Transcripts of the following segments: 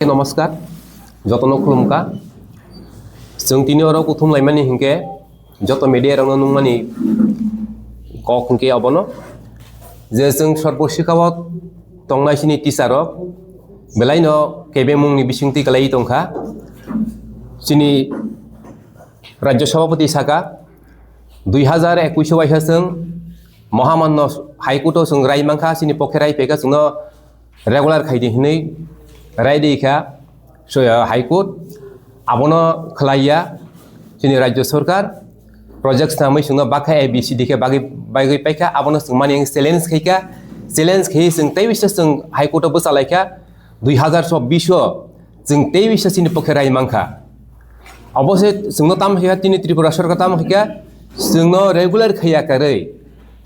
नमस्कार जतन खुलुमका जों दिनै अराव कुथुम लाइमानि हिंके जत मीडिया रंग नुमानि कक हिंके अबनो जे जों सर्वशिक्षाव तंनायसिनि टीचार बेलायनो केबे मुंनि बिसिंथि गलाई दंखा चिनि राज्य सभापति साका 2021 वाइहा जों महामान्य हाइकोर्टआव जों रायमांखा चिनि पखे रायफेका जोंनो रेगुलार खायदि हिनै रायदिखा हाइकोर्ट आबनो खलाइया जोंनि राज्य सरकार प्रोजेक्ट नामै जोंनो बाखा ABCD के बागै पाइखा आबनो जों माने चैलेंज खैका चैलेंज खै जों तैबिस जों हाइकोर्टआव बसालायखा 2024 जों तैबिस चिनि पखे रायमांखा अबसे जोंनो ताम हैया तिनि त्रिपुरा सरकार ताम हैका जोंनो रेगुलार खैया करै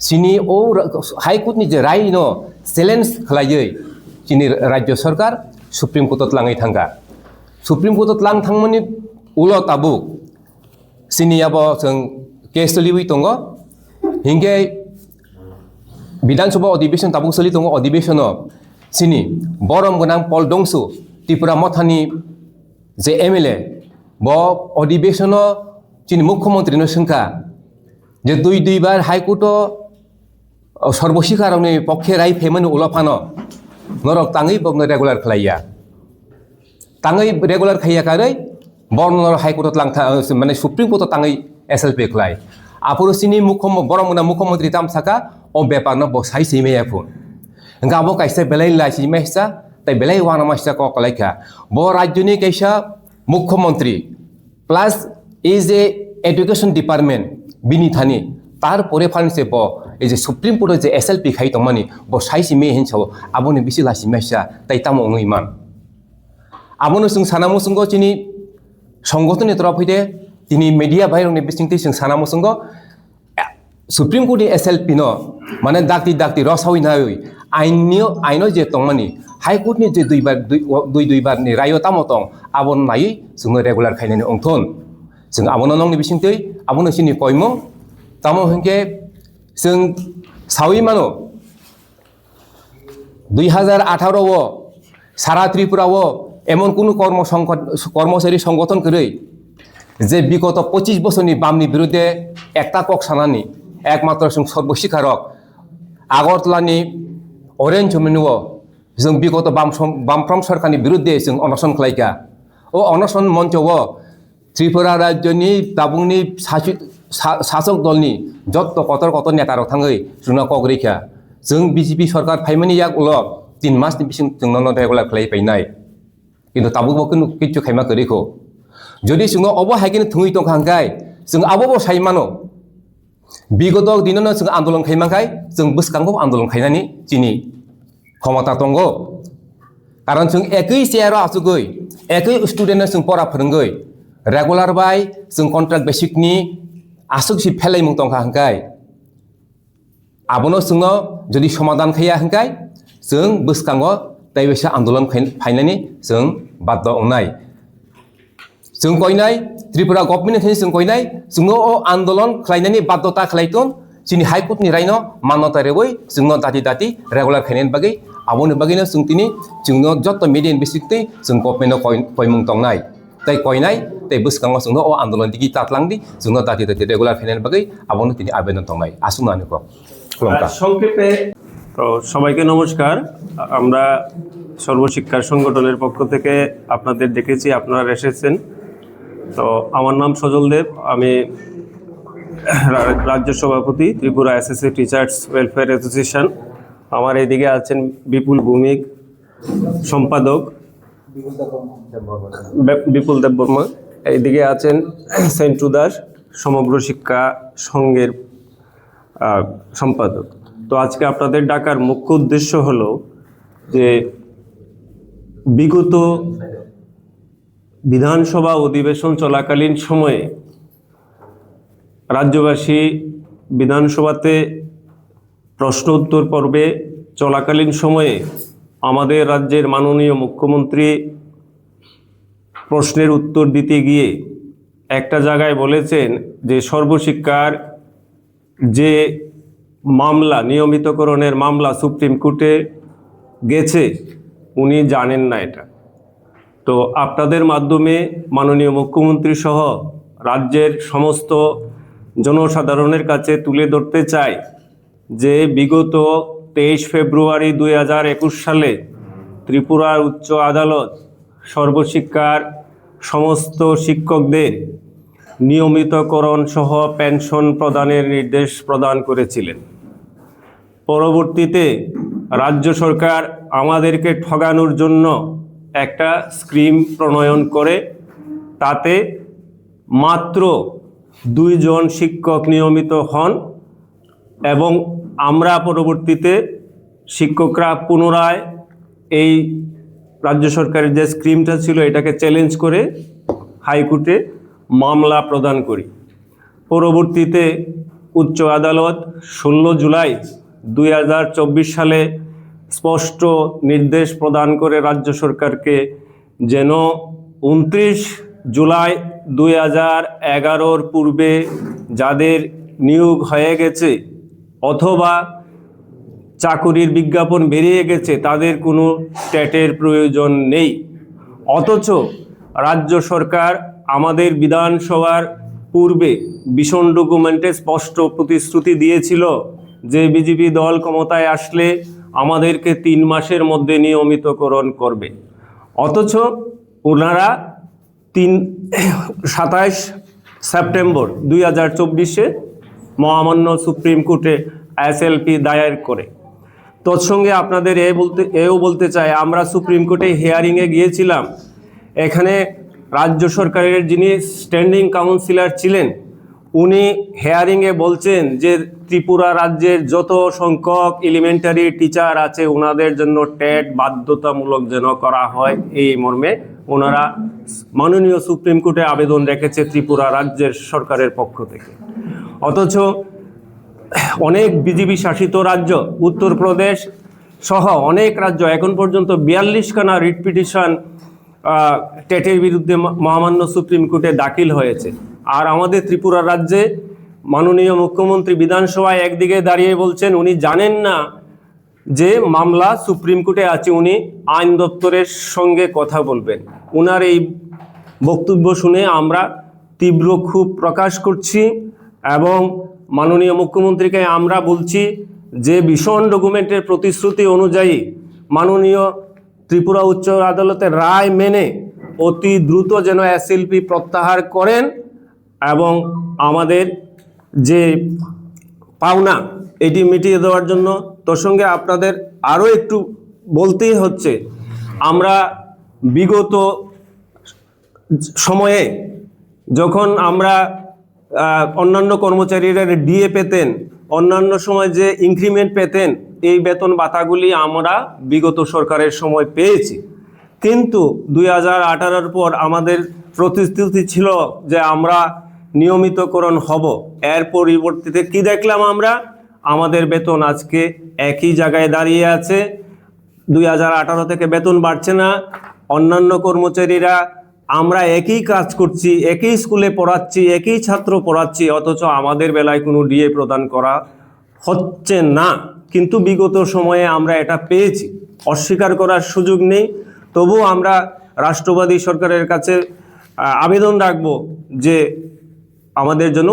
चिनि ओ हाइकोर्ट नि जे रायनो चैलेंज खलायै चिनि राज्य सरकार सुप्रीम कोर्ट लाङै थांगा सुप्रीम कोर्ट लां थांमोननि उलो ताबुक सिनियाबो जों केस सोलिबाय दङ हिंगे विधानसभा अधिवेशन ताबुक सोलि दङ अधिवेशनाव सिनि बरम गोनां पल दंसु त्रिपुरा मथानि जे MLA ब अधिवेशनाव चिनि मुख्यमंत्री सोंखा जे दुई बार हाइकोर्टआव सर्वशिक्षानि पक्षे रायफेमोन उलफानो नरक ताङै बगनो रेगुलार खलाइया ताङै रेगुलार खाइया कारै बरनर हाइकोर्ट लांथा माने सुप्रीम कोर्ट ताङै SLP खलाय आपुरसिनि बरमना मुख्यमंत्री तामसाका ओ बेपारनो बसाइ सैमेयाफु गाबो काइसे बेलाय लाइसि मेसा तै बेलाय वाना मास्टा क कलाइखा ब राज्यनि कैसा मुख्यमंत्री plus is a education department बिनिथानि तार परे फानसे ब এই যে সুপ্রিম কোর্টের যে SLP খাই তমানি ব সাইসি মে হিনসাও আবনে বিসি লাসি মেসা তাই তাম ইমান আবনো जों सानामो संगो चिनि संगठननि तरफ हइदे दिनै मिडिया भाइरंनि बिसिंथि जों सानामो संगो सुप्रीम कोर्टनि SLP न माने दाक्ति रसावि नाय आइनो जे तंमानि हाई कोर्टनि जे दुई बारनि रायो तामो तं आबन नायै जों रेगुलार खायनानि अंथन जों आबनो नंनि बिसिंथि आबनो चिनि कयमो तामो हंके जों सावि मानो 2018 सारा त्रिपुराव एमन कुनु कर्मचारी संगठन करै जे विगत 25 बोसोरनि बामनि विरुद्धे एकता कक सानानि एकमात्र जों सर्वशिक्षारक आगरतलानि अरेन्ज मेनुव जों विगत बामफ्राम सरकारनि विरुद्धे जों अनशन खालायगा ओ अनशन मञ्चव त्रिपुरा राज्यनि दाबुंनि शासक दलनि जत कतर नेतारक थाङै जोंना कग्रैखा जों BJP सरकार फाइमानि याक उल 3 मासनि बिसिं जोंनो रेगुलार खालायफैनाय किन्तु ताबुबो किछु खायमा करिखौ जदि जोंनो अब हायकिन थुङै दंखांगाय जों आबो साइमानो विगत दिननो जों आन्दोलन खायमांखाय जों बसकांगो आन्दोलन खायनानि चिनि क्षमता दंगो कारण जों एकै चेयार आसुगै एकै स्टुडेन्ट जों परा फोरोंगै रेगुलार बाय जों कन्ट्राक्ट बेसिकनि आसुगसि फेलायमुं दंखा हंखाय आबनो जोंनो जदि समाधान खाया हंखाय जों बसकांगो दैबेसा आन्दोलन फायनानि जों बाध्य अंनाय जों कयनाय त्रिपुरा गभर्नमेन्ट जों कयनाय जोंनो आन्दोलन खालायनानि बाध्यता खालायतन जोंनि हाइकोर्टनि रायनो मान्यता रेबै जोंनो दाति रेगुलार खायनायनि बागै आबनो बागैनो जों दिनै जोंनो जत मिडियानि बिसिक्ति जों गभर्नमेन्टआव कयमुं दंनाय तै कयनाय तै बसकांगो जोंनो आन्दोलन दिगि तातलांदि जोंनो दाति रेगुलार खायनायनि बागै आबनो दिनै आवेदन दंनाय आसुनानिखौ সংক্ষেপে তো সবাইকে নমস্কার আমরা সর্বশিক্ষার সংগঠনের পক্ষ থেকে আপনাদের ডেকেছি আপনারা এসেছেন তো আমার নাম সজল দেব আমি রাজ্য সভাপতি Tripura SSC teachers welfare association আমার এইদিকে আছেন বিপুল ভৌমিক সম্পাদক বিপুল দেববর্মা এইদিকে আছেন সেন্টু দাস সমগ্র শিক্ষা সংঘের সম্পাদক তো আজকে আপনাদের ডাকার মুখ্য উদ্দেশ্য হলো যে বিগত বিধানসভা অধিবেশন চলাকালীন সময়ে রাজ্যবাসী বিধানসভাতে প্রশ্ন উত্তর পর্বে চলাকালীন সময়ে আমাদের রাজ্যের মাননীয় মুখ্যমন্ত্রী প্রশ্নের উত্তর দিতে গিয়ে একটা জায়গায় বলেছেন যে সর্বশিক্ষার যে মামলা নিয়মিতকরণের মামলা সুপ্রিম কোর্টে গেছে উনি জানেন না এটা তো আপনাদের মাধ্যমে মাননীয় মুখ্যমন্ত্রী সহ রাজ্যের সমস্ত জনসাধারণের কাছে তুলে ধরতে চাই যে বিগত 23 ফেব্রুয়ারি 2021 সালে ত্রিপুরার উচ্চ আদালত সর্বশিক্ষার সমস্ত শিক্ষকদের নিয়মিতকরণ সহ পেনশন প্রদানের নির্দেশ প্রদান করেছিলেন। পরবর্তীতে রাজ্য সরকার আমাদেরকে ঠগানোর জন্য একটা স্কিম প্রণয়ন করে, তাতে মাত্র 2 জন শিক্ষক নিয়মিত হন এবং আমরা পরবর্তীতে শিক্ষকরা পুনরায় এই রাজ্য সরকারের যে স্কিমটা ছিল এটাকে চ্যালেঞ্জ করে হাইকোর্টে মামলা প্রদান করি। পরবর্তীতে উচ্চ আদালত 16 জুলাই 2024 সালে স্পষ্ট নির্দেশ প্রদান করে রাজ্য সরকারকে যেন 29 জুলাই 2011 পূর্বে যাদের নিয়োগ হয়ে গেছে অথবা চাকুরির বিজ্ঞাপন বেরিয়ে গেছে তাদের কোনো টেটের প্রয়োজন নেই। অথচ রাজ্য সরকার আমাদের বিধানসভার পূর্বে ভীষণ ডকুমেন্টে স্পষ্ট প্রতিশ্রুতি দিয়েছিল যে বিজেপি দল ক্ষমতায় আসলে আমাদেরকে 3 মাসের মধ্যে নিয়মিতকরণ করবে। অথচ ওনারা 27 সেপ্টেম্বর 2024 মহামান্য সুপ্রিম কোর্টে এসএলপি দায়ের করে। তৎসঙ্গে আপনাদের এও বলতে চাই, আমরা সুপ্রিম কোর্টে হিয়ারিংয়ে গিয়েছিলাম। এখানে রাজ্য সরকারের যিনি স্ট্যান্ডিং কাউন্সিলর ছিলেন উনি হিয়ারিংয়ে বলছেন যে ত্রিপুরা রাজ্যের যত সংখ্যক এলিমেন্টারি টিচার আছে ওনাদের জন্য টেট বাধ্যতামূলক যেন করা হয়, এই মর্মে ওনারা মাননীয় সুপ্রিম কোর্টে আবেদন রেখেছে ত্রিপুরা রাজ্যের সরকারের পক্ষ থেকে। অথচ অনেক বিজেপি শাসিত রাজ্য, উত্তরপ্রদেশ সহ অনেক রাজ্য এখন পর্যন্ত 42খানা রিট পিটিশন টেটের বিরুদ্ধে মহামান্য সুপ্রিম কোর্টে দাখিল হয়েছে। আর আমাদের ত্রিপুরা রাজ্যে মাননীয় মুখ্যমন্ত্রী বিধানসভায় একদিকে দাঁড়িয়ে বলছেন উনি জানেন না যে মামলা সুপ্রিম কোর্টে আছে, উনি আইন দপ্তরের সঙ্গে কথা বলবেন। ওনার এই বক্তব্য শুনে আমরা তীব্র ক্ষোভ প্রকাশ করছি এবং মাননীয় মুখ্যমন্ত্রীকে আমরা বলছি যে ভীষণ ডকুমেন্টের প্রতিশ্রুতি অনুযায়ী মাননীয় ত্রিপুরা উচ্চ আদালতের রায় মেনে অতি দ্রুত যেন এসএলপি প্রত্যাহার করেন এবং আমাদের যে পাওনা এটি মিটিয়ে দেওয়ার জন্য। তোর সঙ্গে আপনাদের আরও একটু বলতেই হচ্ছে, আমরা বিগত সময়ে যখন আমরা অন্যান্য কর্মচারীরা ডিএ পেতেন, অন্যান্য সময় যে ইনক্রিমেন্ট পেতেন, এই বেতন ভাতাগুলি আমরা বিগত সরকারের সময় পেয়েছি। কিন্তু 2018 পর আমাদের প্রতিশ্রুতি ছিল যে আমরা নিয়মিতকরণ হব। এর পরিবর্তিতে কি দেখলাম আমরা? আমাদের বেতন আজকে একই জায়গায় দাঁড়িয়ে আছে। 2018 থেকে বেতন বাড়ছে না। অন্যান্য কর্মচারীরা আমরা একই কাজ করছি, একই স্কুলে পড়াচ্ছি, একই ছাত্র পড়াচ্ছি, অথচ আমাদের বেলায় কোনো ডিএ প্রদান করা হচ্ছে না। কিন্তু বিগত সময়ে আমরা এটা পেয়েছি, অস্বীকার করার সুযোগ নেই। তবু আমরা রাষ্ট্রবাদী সরকারের কাছে আবেদন রাখব যে আমাদের জন্য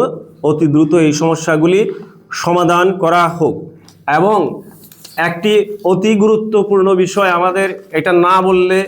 অতি দ্রুত এই সমস্যাগুলি সমাধান করা হোক। এবং একটি অতি গুরুত্বপূর্ণ বিষয়, আমাদের এটা না বললে